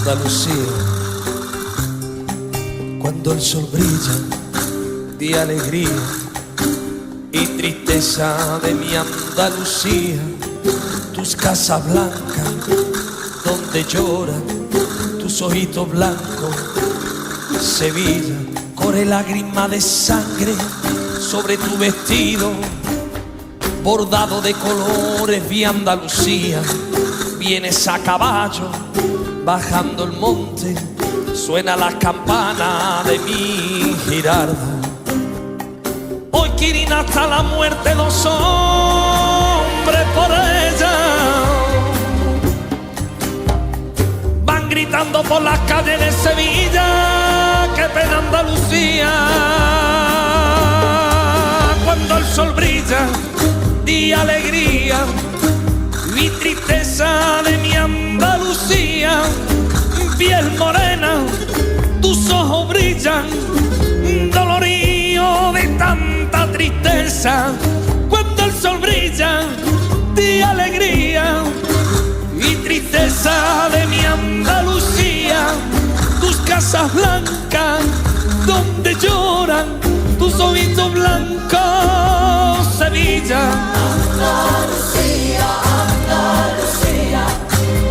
Andalucía, cuando el sol brilla de alegría y tristeza de mi Andalucía, tus casas blancas donde lloran tus ojitos blancos, Sevilla, corre lágrima de sangre sobre tu vestido bordado de colores. Vi Andalucía, vienes a caballo bajando el monte, suena la campana de mi Girarda. Hoy quieren hasta la muerte los hombres por ella, van gritando por las calles de Sevilla, qué pena Andalucía. Cuando el sol brilla de alegría y tristeza de mi Andalucía, piel morena, tus ojos brillan, dolorío de tanta tristeza. Cuando el sol brilla de alegría y tristeza de mi Andalucía, tus casas blancas donde lloran tus ojitos blancos, Sevilla. Andalucía, Andalucía,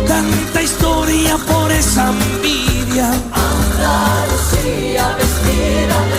Tanta historia por esa envidia. Andalucía, vestida de